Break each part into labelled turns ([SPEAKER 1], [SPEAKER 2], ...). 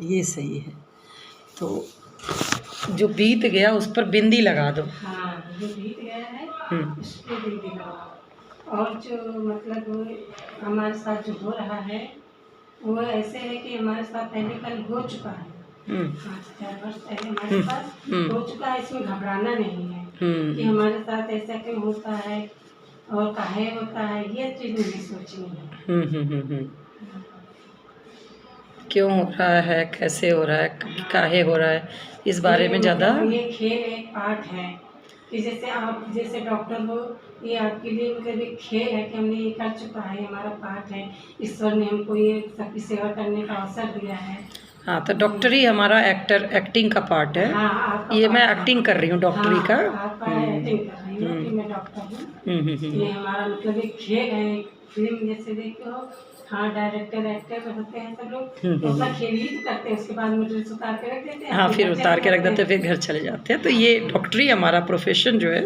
[SPEAKER 1] ये सही है। तो जो बीत गया उस पर बिंदी लगा दो।
[SPEAKER 2] हाँ, जो बीत गया है उस पे बिंदी लगाओ। और जो मतलब हमारे साथ जो हो रहा है वो ऐसे है कि हमारे साथ पहले कल हो चुका है, 5-4 वर्ष पहले हमारे साथ हो चुका है। इसमें घबराना नहीं है कि हमारे साथ ऐसा क्यों होता है और काहे होता है, ये चीज़ नहीं सोचनी है।
[SPEAKER 1] क्यों हो रहा है, कैसे हो रहा है, काहे हो रहा है, इस बारे में ज़्यादा
[SPEAKER 2] ये खेल एक पार्ट है कि जैसे आप जैसे डॉक्टर हो, ये आपके लिए मतलब एक खेल है कि हमने ये कर चुका है, हमारा पार्ट है। ईश्वर ने हमको ये सबकी सेवा करने का अवसर दिया है।
[SPEAKER 1] हाँ, तो डॉक्टरी हमारा एक्टिंग का पार्ट है।
[SPEAKER 2] हाँ,
[SPEAKER 1] ये मैं एक्टिंग कर रही हूँ डॉक्टरी का।
[SPEAKER 2] आपका एक्टिंग कर रही हूँ कि मैं डॉक्टर हूँ। ये हमारा मतलब एक खेल है, फिल्म जैसे देखो। हाँ, डायरेक्टर एक्टर होते हैं सब लोग, तो अपना खेल ही तो करते हैं, उसके बाद में ड्रेस उतार के रख देते हैं।
[SPEAKER 1] हाँ, फिर उतार के रख देते हैं, फिर घर चले जाते हैं। तो ये डॉक्टरी हमारा प्रोफेशन जो है,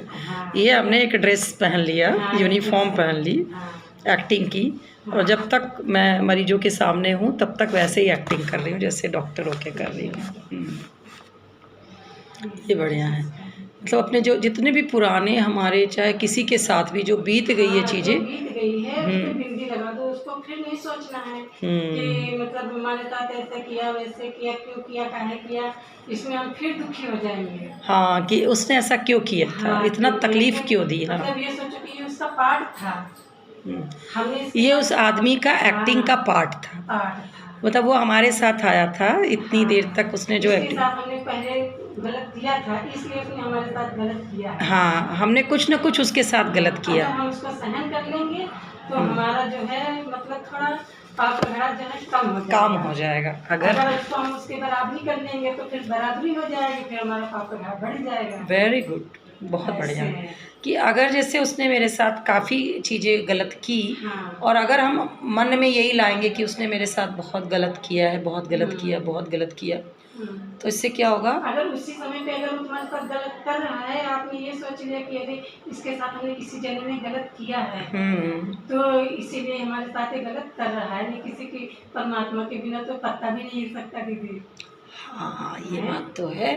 [SPEAKER 1] ये हमने एक ड्रेस पहन लिया, यूनिफॉर्म पहन ली एक्टिंग की, और जब तक मैं मरीजों के सामने हूँ तब तक वैसे ही एक्टिंग कर रही हूँ जैसे डॉक्टर होके कर रही हूँ। ये बढ़िया है। मतलब अपने जो जितने भी पुराने हमारे, चाहे किसी के साथ भी जो बीत गई है चीज़ें,
[SPEAKER 2] बीत गई है उस पे बिंदी लगा दो, उसको फिर नहीं सोचना है कि मतलब हमारे साथ ऐसे किया वैसे किया, क्यों किया, काहे किया, इसमें हम फिर दुखी हो जाएंगे।
[SPEAKER 1] हाँ, कि उसने ऐसा क्यों किया था, इतना तकलीफ क्यों दी। हाँ,
[SPEAKER 2] मतलब ये सोचो कि ये उसका पार्ट था,
[SPEAKER 1] ये उस आदमी का एक्टिंग का पार्ट था। मतलब वो हमारे साथ आया था इतनी देर तक, उसने जो एक्टिंग
[SPEAKER 2] हमने पहले गलत किया था, इसलिए उसने हमारे साथ गलत किया है।
[SPEAKER 1] हाँ, हमने कुछ न कुछ उसके साथ गलत किया।
[SPEAKER 2] अगर हम उसको सहन कर लेंगे तो हमारा जो है मतलब थोड़ा पाप घड़ा जो है कम हो जाएगा। अगर उसको हम उसके बराबरी कर लेंगे तो फिर बराबरी हो जाएगी, फिर हमारा पाप घड़ा बढ़ जाएगा। वेरी गुड,
[SPEAKER 1] बहुत बढ़िया। कि अगर जैसे उसने मेरे साथ काफ़ी चीज़ें गलत की, और अगर हम मन में यही लाएंगे कि उसने मेरे साथ बहुत गलत किया है, बहुत गलत किया, बहुत गलत किया, तो इससे क्या होगा।
[SPEAKER 2] अगर उसी समय पे अगर वो तुम्हारे साथ गलत कर रहा है, आपने ये सोच लिया कि अरे इसके साथ हमने किसी जने ने गलत किया है, तो इसीलिए हमारे साथ ये गलत कर रहा है, नहीं किसी की परमात्मा के बिना तो पत्ता भी नहीं हिल सकता दीदी।
[SPEAKER 1] हाँ, ये बात तो है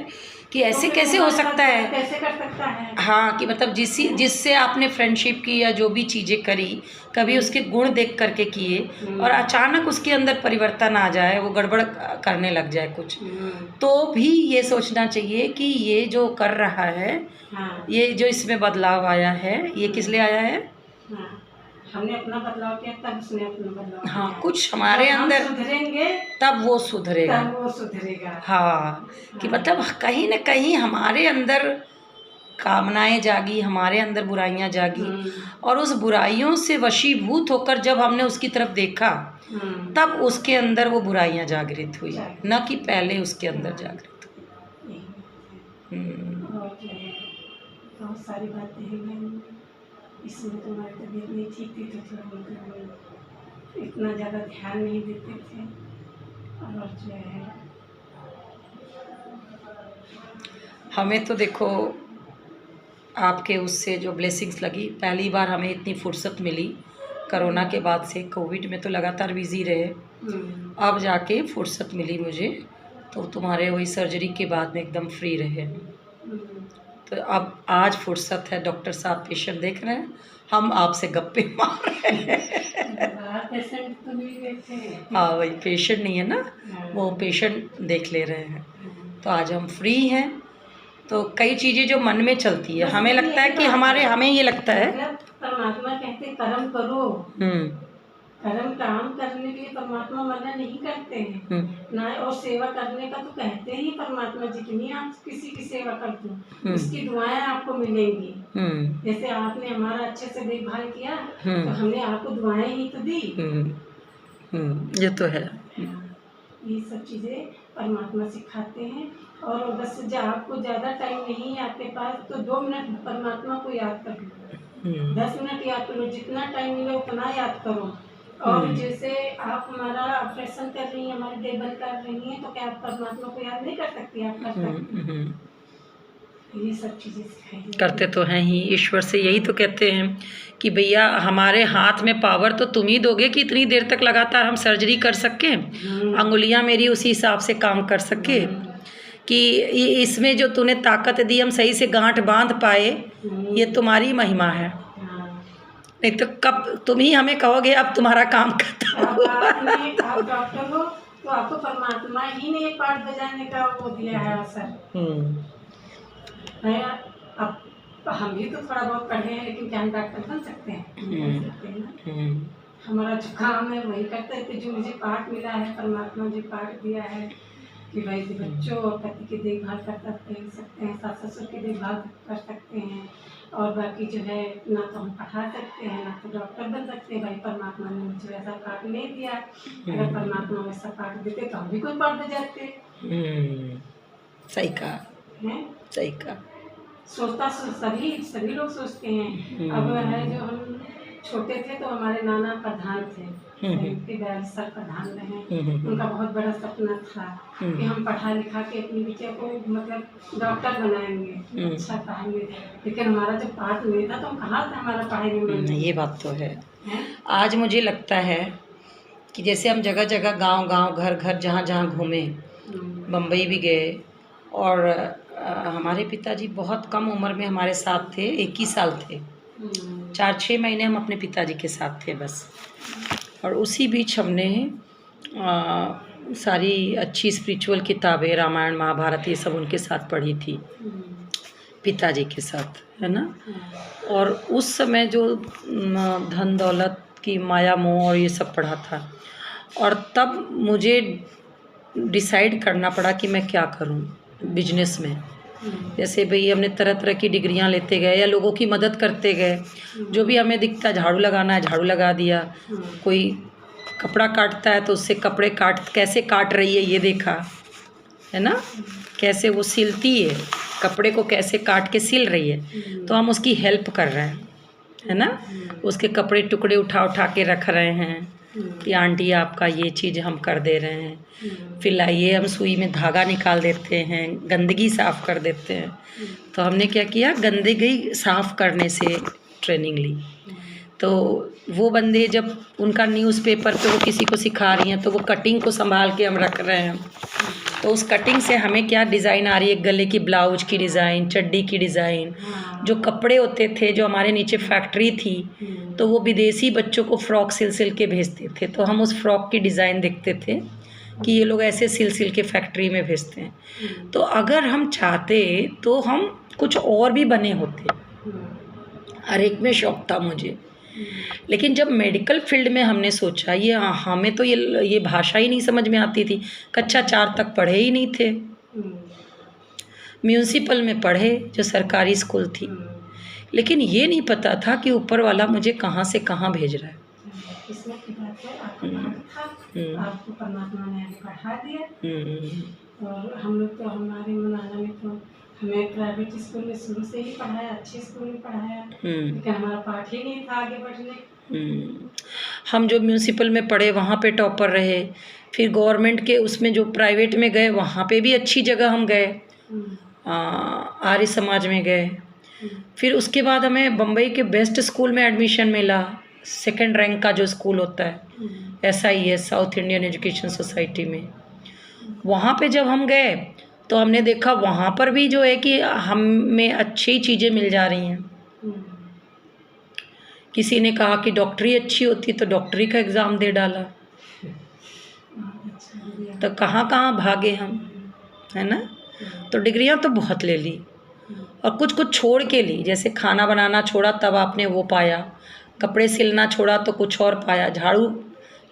[SPEAKER 1] कि ऐसे तो कैसे हो सकता है,
[SPEAKER 2] कैसे कर सकता है।
[SPEAKER 1] हाँ, कि मतलब जिससे आपने फ्रेंडशिप की या जो भी चीज़ें करी, कभी उसके गुण देख करके किए और अचानक उसके अंदर परिवर्तन आ जाए, वो गड़बड़ करने लग जाए कुछ, तो भी ये सोचना चाहिए कि ये जो कर रहा है, ये जो इसमें बदलाव आया है, ये किस लिए आया है।
[SPEAKER 2] हमने अपना बदलाव किया तब उसने अपना बदलाव किया।
[SPEAKER 1] हाँ, कुछ हमारे अंदर
[SPEAKER 2] सुधरेंगे
[SPEAKER 1] तब वो सुधरेगा। हाँ, कि मतलब कहीं ना कहीं हमारे अंदर कामनाएं जागी, हमारे अंदर बुराइयां जागी, और उस बुराइयों से वशीभूत होकर जब हमने उसकी तरफ देखा, तब उसके अंदर वो बुराइयां जागृत हुई, न कि पहले उसके अंदर जागृत हुई।
[SPEAKER 2] बहुत सारी बातें हैं, इसमें तुम्हारी तबीयत नहीं ठीक थी तो थोड़ा मतलब इतना ज़्यादा ध्यान नहीं देते थे, और जो है
[SPEAKER 1] हमें तो देखो आपके उससे जो ब्लेसिंग्स लगी, पहली बार हमें इतनी फुर्सत मिली कोरोना के बाद से। कोविड में तो लगातार बिजी रहे, अब जाके फुर्सत मिली मुझे, तो तुम्हारे वही सर्जरी के बाद में एकदम फ्री रहे। तो अब आज फुर्सत है, डॉक्टर साहब पेशेंट देख रहे हैं, हम आपसे गप्पे मार रहे हैं। हाँ, वही पेशेंट नहीं है ना, वो पेशेंट देख ले रहे हैं। तो आज हम फ्री हैं, तो कई चीज़ें जो मन में चलती है, हमें लगता है कि हमें ये लगता है
[SPEAKER 2] परमात्मा कहते कर्म करो, कर्म काम करने के लिए परमात्मा मना नहीं करते हैं ना, और सेवा करने का तो कहते ही परमात्मा, जितनी आप किसी की सेवा करते हो उसकी दुआएं आपको मिलेंगी। जैसे आपने हमारा अच्छे से देखभाल किया तो हमने आपको दुआएं ही तो दी।
[SPEAKER 1] ये तो है।
[SPEAKER 2] ये सब चीज़ें परमात्मा सिखाते हैं। और बस जब आपको ज़्यादा टाइम नहीं है आपके पास, तो 2 मिनट परमात्मा को याद कर लो, 10 मिनट याद करो, जितना टाइम मिले उतना याद करो। और जैसे आप हमारा ऑपरेशन कर रही हैं, हमारी देखभाल कर रही हैं, तो क्या आप परमात्मा को याद नहीं कर सकती, आप कर सकती हैं। ये सब चीज़ें सिखाई जाती
[SPEAKER 1] करते तो हैं ही, ईश्वर से यही तो कहते हैं कि भैया हमारे हाथ में पावर तो तुम ही दोगे कि इतनी देर तक लगातार हम सर्जरी कर सकें, अंगुलियां मेरी उसी हिसाब से काम कर सके, कि इसमें जो तूने ताकत दी हम सही से गांठ बांध पाए, ये तुम्हारी महिमा है।
[SPEAKER 2] हाँ।
[SPEAKER 1] नहीं तो कब तुम ही हमें कहोगे अब तुम्हारा काम खत्म
[SPEAKER 2] अब
[SPEAKER 1] हुआ।
[SPEAKER 2] आप डॉक्टर हो तो आपको परमात्मा ही ने एक पार्ट बजाने का वो दिया है अवसर है। अब हम भी तो थोड़ा बहुत पढ़े हैं, लेकिन क्या हम डॉक्टर बन सकते हैं? नहीं बन सकते हैं ना। हमारा जो काम है वही करते थे, जो मुझे पार्ट मिला है, परमात्मा जो पार्ट दिया है कि भाई बच्चों और पति की देखभाल कर सकते हैं, सास ससुर की देखभाल कर सकते हैं, और बाकी जो है ना तो हम पढ़ा सकते हैं ना तो डॉक्टर बन सकते हैं। भाई परमात्मा ने मुझे ऐसा पार्ट नहीं दिया, अगर परमात्मा वैसा पार्ट देते तो हम भी कोई पार्ट बजाते।
[SPEAKER 1] सही कहा,
[SPEAKER 2] हैं
[SPEAKER 1] सही कहा।
[SPEAKER 2] सोचता सभी लोग सोचते हैं। अब है जो हम छोटे थे तो हमारे नाना प्रधान थे, के 42 साल प्रधान रहे। उनका बहुत बड़ा सपना था कि हम पढ़ा लिखा के अपने बच्चे को मतलब डॉक्टर बनाएंगे, अच्छा पढ़ाएंगे, लेकिन हमारा जो पार्ट नहीं था तो हम कहाँ से हमारा पढ़ाई में।
[SPEAKER 1] ये बात तो है। आज मुझे लगता है कि जैसे हम जगह जगह गांव घर घर जहाँ जहाँ घूमे, बम्बई भी गए, और हमारे पिताजी बहुत कम उम्र में हमारे साथ थे, 21 साल थे, 4-6 महीने हम अपने पिताजी के साथ थे बस। और उसी बीच हमने सारी अच्छी स्पिरिचुअल किताबें, रामायण महाभारत, ये सब उनके साथ पढ़ी थी, पिताजी के साथ, है ना। और उस समय जो धन दौलत की माया मोह और ये सब पढ़ा था, और तब मुझे डिसाइड करना पड़ा कि मैं क्या करूं बिजनेस में। जैसे भाई हमने तरह तरह की डिग्रियां लेते गए या लोगों की मदद करते गए, जो भी हमें दिखता, झाड़ू लगाना है झाड़ू लगा दिया, कोई कपड़ा काटता है तो उससे कपड़े कैसे काट रही है ये देखा, है ना, कैसे वो सिलती है, कपड़े को कैसे काट के सिल रही है, तो हम उसकी हेल्प कर रहे हैं, है ना। उसके कपड़े टुकड़े उठा उठा के रख रहे हैं कि आंटी आपका ये चीज़ हम कर दे रहे हैं, फिर लाइए हम सुई में धागा निकाल देते हैं, गंदगी साफ़ कर देते हैं। तो हमने क्या किया, गंदगी साफ़ करने से ट्रेनिंग ली। तो वो बंदे जब उनका न्यूज़पेपर पे वो किसी को सिखा रही हैं तो वो कटिंग को संभाल के हम रख रहे हैं, तो उस कटिंग से हमें क्या डिज़ाइन आ रही है, गले की ब्लाउज की डिज़ाइन, चड्डी की डिज़ाइन, जो कपड़े होते थे जो हमारे नीचे फैक्ट्री थी तो वो विदेशी बच्चों को फ्रॉक सिल के भेजते थे, तो हम उस फ्रॉक की डिज़ाइन देखते थे कि ये लोग ऐसे सिल के फैक्ट्री में भेजते हैं। तो अगर हम चाहते तो हम कुछ और भी बने होते, हर एक में शौक था मुझे। लेकिन जब मेडिकल फील्ड में हमने सोचा, ये हमें तो ये भाषा ही नहीं समझ में आती थी, कक्षा 4 तक पढ़े ही नहीं थे, म्यूनसिपल में पढ़े जो सरकारी स्कूल थी, लेकिन ये नहीं पता था कि ऊपर वाला मुझे कहाँ से कहाँ भेज रहा है।
[SPEAKER 2] किस्मत की बात है, आपको परमात्मा ने आगे बढ़ा दिया। और हम लोग तो हमारे मनाना में तो हमें प्राइवेट स्कूल में शुरू से ही पढ़ाया, अच्छे स्कूल में पढ़ाया, लेकिन हमारा पाठ ही नहीं था आगे बढ़ने।
[SPEAKER 1] हम जो म्यूनसिपल में पढ़े वहाँ पे टॉपर रहे, फिर गवर्नमेंट के उसमें जो प्राइवेट में गए वहाँ पे भी अच्छी जगह हम गए, आर्य समाज में गए। फिर उसके बाद हमें बम्बई के बेस्ट स्कूल में एडमिशन मिला, 2nd रैंक का जो स्कूल होता है, SIS, south Indian education society में। वहाँ पे जब हम गए तो हमने देखा वहाँ पर भी जो है कि हमें अच्छी चीज़ें मिल जा रही हैं। किसी ने कहा कि डॉक्टरी अच्छी होती तो डॉक्टरी का एग्ज़ाम दे डाला, तो कहाँ कहाँ भागे हम, है ना। तो डिग्रियाँ तो बहुत ले ली और कुछ कुछ छोड़ के ली, जैसे खाना बनाना छोड़ा तब आपने वो पाया, कपड़े सिलना छोड़ा तो कुछ और पाया, झाड़ू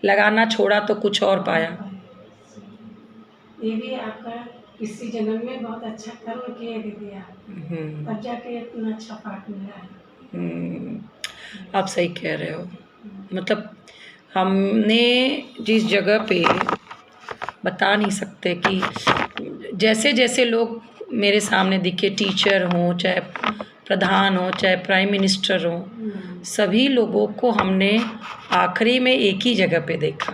[SPEAKER 1] लगाना छोड़ा तो कुछ और पाया।
[SPEAKER 2] ये भी आपका इसी जन्म में बहुत अच्छा कर्म किए दीदी आप, तब जाके इतना अच्छा पाठ मिला है।
[SPEAKER 1] आप सही कह रहे हो, मतलब हमने जिस जगह पे बता नहीं सकते कि जैसे जैसे लोग मेरे सामने दिखे, टीचर हों चाहे प्रधान हो चाहे प्राइम मिनिस्टर हो, सभी लोगों को हमने आखिरी में एक ही जगह पे देखा,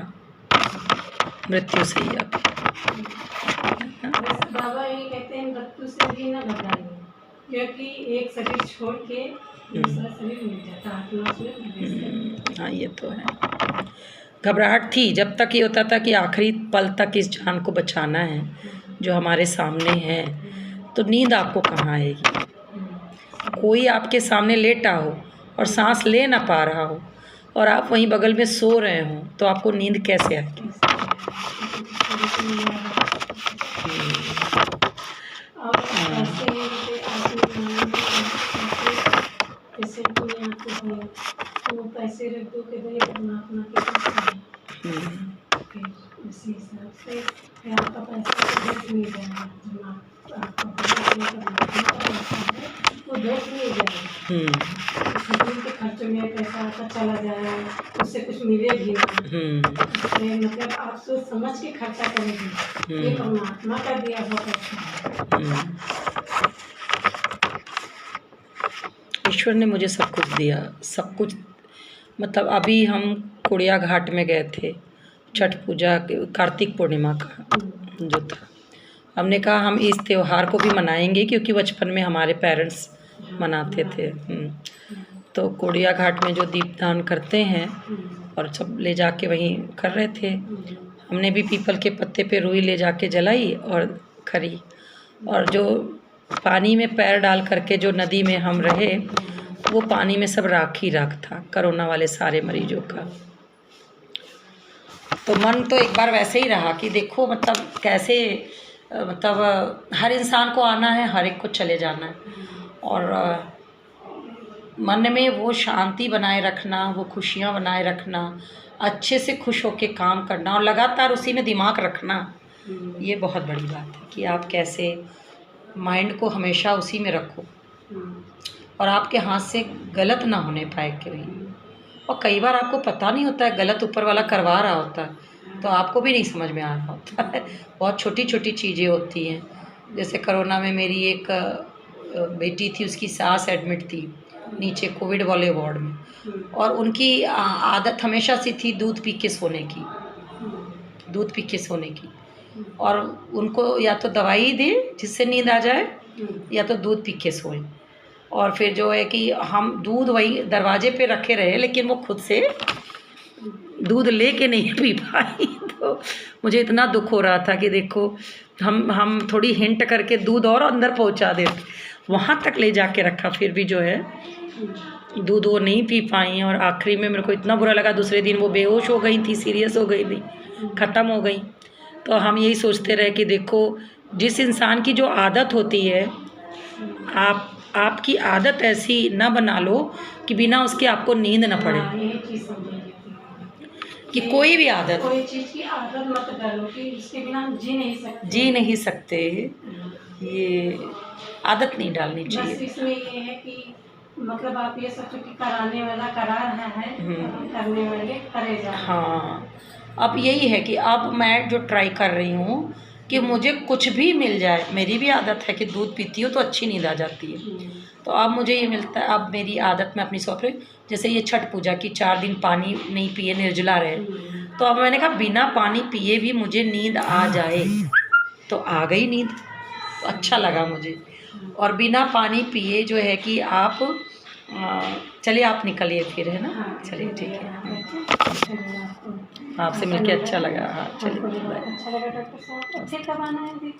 [SPEAKER 1] मृत्यु सैया पे।
[SPEAKER 2] बाबा ये कहते हैं मृत्यु से भी न घबराइए, समझो कि एक शरीर छोड़ के दूसरा शरीर मिल जाता, आत्मा उसमें प्रवेश
[SPEAKER 1] हाँ ये तो है। घबराहट थी जब तक ये होता था कि आखिरी पल तक इस जान को बचाना है जो हमारे सामने है, तो नींद आपको कहाँ आएगी। कोई आपके सामने लेटा हो और सांस ले ना पा रहा हो और आप वहीं बगल में सो रहे हो, तो आपको नींद कैसे आएगी।
[SPEAKER 2] और ऐसे जैसे कोई आपको है तो पैसे रख दो कि भाई परमात्मा के पास है, फिर उसी हिसाब से फिर आपका पैसा व्यर्थ नहीं जाएगा। जब आपका परमात्मा है वो व्यर्थ नहीं जाएगा। फजूल के खर्चों में पैसा आपका चला जाए, उससे कुछ मिले भी नहीं। उससे मतलब आप सोच समझ के खर्चा करेंगे, ये परमात्मा का दिया हुआ पैसा है।
[SPEAKER 1] ईश्वर ने मुझे सब कुछ दिया, सब कुछ। मतलब अभी हम कुड़िया घाट में गए थे, छठ पूजा कार्तिक पूर्णिमा का जो था, हमने कहा हम इस त्यौहार को भी मनाएंगे क्योंकि बचपन में हमारे पेरेंट्स मनाते थे। तो कुड़िया घाट में जो दीपदान करते हैं और सब ले जाके वहीं कर रहे थे। हमने भी पीपल के पत्ते पे रुई ले जाके जलाई और खरी, और जो पानी में पैर डाल करके जो नदी में हम रहे, वो पानी में सब राख ही राख था, कोरोना वाले सारे मरीजों का। तो मन तो एक बार वैसे ही रहा कि देखो मतलब कैसे, मतलब हर इंसान को आना है, हर एक को चले जाना है, और मन में वो शांति बनाए रखना, वो खुशियाँ बनाए रखना, अच्छे से खुश होके काम करना और लगातार उसी में दिमाग रखना, ये बहुत बड़ी बात है कि आप कैसे माइंड को हमेशा उसी में रखो और आपके हाथ से गलत ना होने पाए कभी। और कई बार आपको पता नहीं होता है, गलत ऊपर वाला करवा रहा होता है तो आपको भी नहीं समझ में आ रहा होता है। बहुत छोटी छोटी चीज़ें होती हैं। जैसे कोरोना में मेरी एक बेटी थी, उसकी सास एडमिट थी नीचे कोविड वाले वार्ड में, और उनकी आदत हमेशा से थी दूध पी के सोने की, दूध पी के सोने की। और उनको या तो दवाई दे जिससे नींद आ जाए या तो दूध पी के सोए। और फिर जो है कि हम दूध वही दरवाजे पे रखे रहे, लेकिन वो खुद से दूध लेके नहीं पी पाई। तो मुझे इतना दुख हो रहा था कि देखो हम थोड़ी हिंट करके दूध और अंदर पहुंचा देते, वहाँ तक ले जाके रखा, फिर भी जो है दूध वो नहीं पी पाई। और आखिरी में मेरे को इतना बुरा लगा, दूसरे दिन वो बेहोश हो गई थी, सीरियस हो गई थी, ख़त्म हो गई। तो हम यही सोचते रहे कि देखो जिस इंसान की जो आदत होती है, आपकी आदत ऐसी ना बना लो कि बिना उसके आपको नींद ना पड़े। कि कोई भी आदत,
[SPEAKER 2] कोई चीज़ की आदत मत डालो कि उसके बिना हम जी नहीं सकते।
[SPEAKER 1] ये आदत नहीं डालनी चाहिए।
[SPEAKER 2] बस इसमें ये है कि मतलब आप ये सोचो कि कराने वाला करा रहा है, करने वाले करे जा रहे हैं।
[SPEAKER 1] हाँ, अब यही है कि अब मैं जो ट्राई कर रही हूँ कि मुझे कुछ भी मिल जाए। मेरी भी आदत है कि दूध पीती हूँ तो अच्छी नींद आ जाती है, तो अब मुझे ये मिलता है। अब मेरी आदत में अपनी सौंप रही, जैसे ये छठ पूजा की 4 दिन पानी नहीं पिए, निर्जला रहे, तो अब मैंने कहा बिना पानी पिए भी मुझे नींद आ जाए, तो आ गई नींद, अच्छा लगा मुझे। और बिना पानी पिए जो है कि आप चलिए आप निकलिए फिर, है ना। चलिए ठीक है, आपसे मिलके अच्छा लगा। हाँ चलिए,
[SPEAKER 2] अच्छा लगा डॉक्टर साहब, फिर कब आना है?